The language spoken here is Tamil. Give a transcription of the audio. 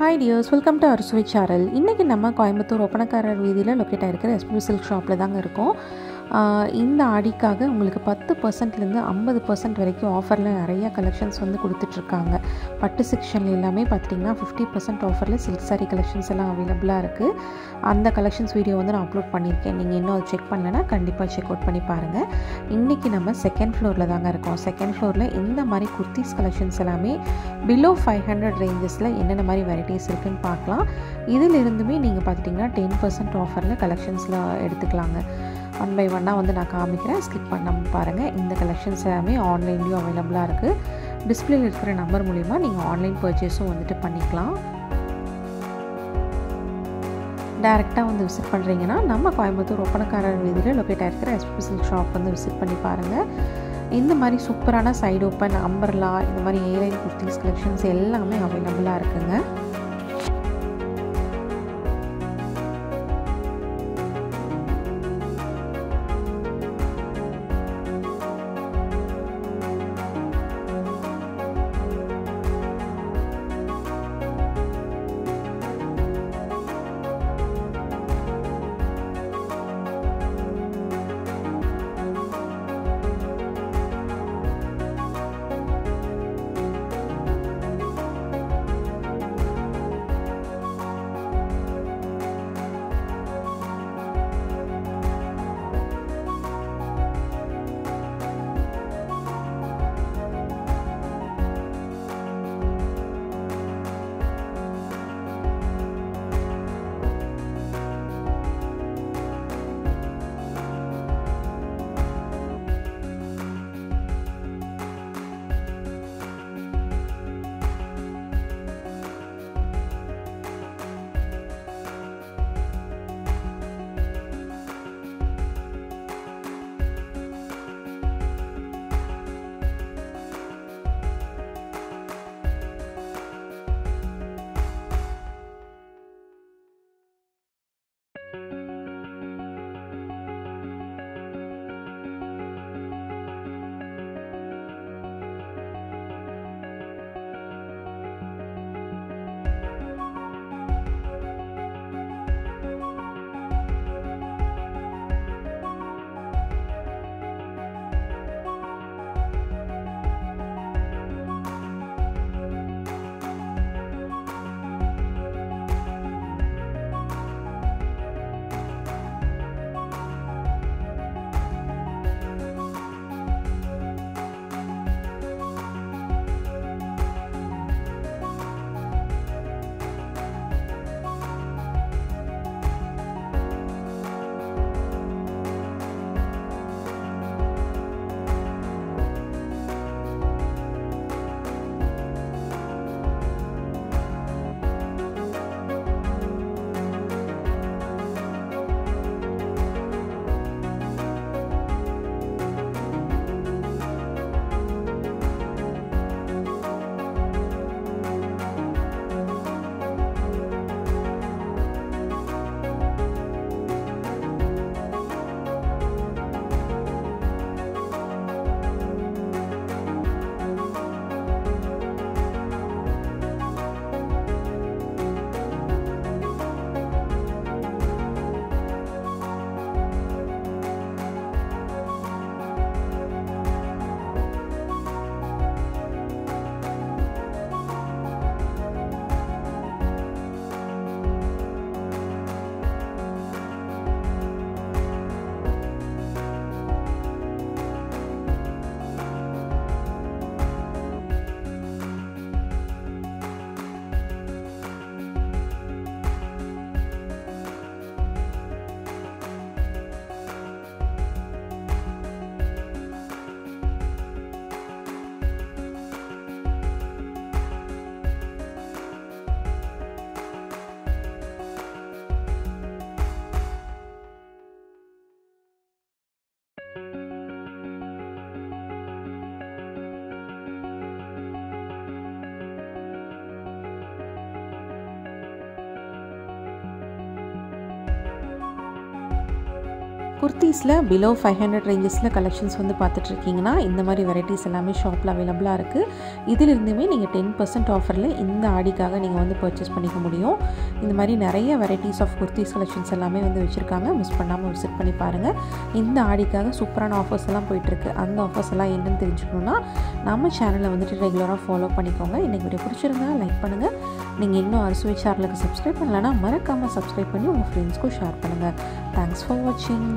ஹாய் டியர்ஸ், வெல்கம் டு அறுசுவை சேனல். இன்றைக்கி நம்ம கோயம்புத்தூர் ஒப்பனக்காரர் வீதியில் லொக்கேட் ஆகிருக்கிற எஸ்பி சில்க் ஷாப்பில் தாங்க இருக்கோம். இந்த ஆடிக்காக உங்களுக்கு 10%லேருந்து 50% வரைக்கும் ஆஃபரில் நிறையா கலெக்ஷன்ஸ் வந்து கொடுத்துட்ருக்காங்க. பட்டு செக்ஷன் எல்லாமே பார்த்திங்கன்னா 50% ஆஃபரில் சில்க் சாரீ கலெக்ஷன்ஸ் எல்லாம் அவைலபிளாக இருக்குது. அந்த கலெக்ஷன்ஸ் வீடியோ வந்து நான் அப்லோட் பண்ணியிருக்கேன். நீங்கள் இன்னும் அதை செக் பண்ணலைன்னா கண்டிப்பாக செக் அவுட் பண்ணி பாருங்கள். இன்றைக்கி நம்ம செகண்ட் ஃப்ளோரில் தாங்க இருக்கோம். செகண்ட் ஃப்ளோரில் இந்த மாதிரி குர்த்திஸ் கலெக்ஷன்ஸ் எல்லாமே பிலோ 500 ரேஞ்சஸில் என்னென்ன மாதிரி வெரைட்டிஸ் இருக்குதுன்னு பார்க்கலாம். இதில் இருந்துமே நீங்கள் பார்த்துட்டிங்கன்னா 10% ஆஃபரில் கலெக்ஷன்ஸில் எடுத்துக்கலாங்க. ஒன் பை ஒன்னாக வந்து நான் காமிக்கிறேன், ஸ்கிப் பண்ணாமல் பாருங்கள். இந்த கலெக்ஷன்ஸ் எல்லாமே ஆன்லைன்லேயும் அவைலபிளாக இருக்குது. டிஸ்பிளேயில் இருக்கிற நம்பர் மூலிமா நீங்கள் ஆன்லைன் பர்ச்சேஸும் வந்துட்டு பண்ணிக்கலாம். டைரெக்டாக வந்து விசிட் பண்ணுறீங்கன்னா நம்ம கோயம்புத்தூர் ஒப்பனக்காரர் வீதியில் லொக்கேட் ஆகிருக்கிற எஸ்பி சில்க் ஷாப் வந்து விசிட் பண்ணி பாருங்கள். இந்த மாதிரி சூப்பரான சைடு ஓப்பன், அம்பர்லா, இந்த மாதிரி ஏலைன் குர்த்திஸ் கலெக்ஷன்ஸ் எல்லாமே அவைலபிளாக இருக்குங்க. குர்த்தீஸில் பிலோ 500 ரேஞ்சஸில் கலெக்ஷன்ஸ் வந்து பார்த்துட்ருக்கீங்கன்னா இந்த மாதிரி வெரைட்டிஸ் எல்லாமே ஷாப்பில் அவைலபிளாக இருக்குது. இதிலிருந்துமே நீங்கள் 10% ஆஃபரில் இந்த ஆடிக்காக நீங்கள் வந்து பர்ச்சேஸ் பண்ணிக்க முடியும். இந்த மாதிரி நிறைய வெரைட்டிஸ் ஆஃப் குர்த்தீஸ் கலெக்ஷன்ஸ் எல்லாமே வந்து வச்சுருக்காங்க. மிஸ் பண்ணாமல் விசிட் பண்ணி பாருங்கள். இந்த ஆடிக்காக சூப்பரான ஆஃபர்ஸ் எல்லாம் போயிட்டுருக்கு. அந்த ஆஃபர்ஸ் எல்லாம் என்னென்னு தெரிஞ்சுக்கணுன்னா நம்ம சேனலை வந்துட்டு ரெகுலராக ஃபாலோ பண்ணிக்கோங்க. இன்றைக்கி வீடியோ பிடிச்சிருந்தா லைக் பண்ணுங்கள். நீங்கள் இன்னும் அறுசுவை சேனலுக்கு சப்ஸ்கிரைப் பண்ணலன்னா மறக்காமல் சப்ஸ்கிரைப் பண்ணி உங்கள் ஃப்ரெண்ட்ஸ்க்கும் ஷேர் பண்ணுங்கள். தேங்க்ஸ் ஃபார் வாட்சிங்.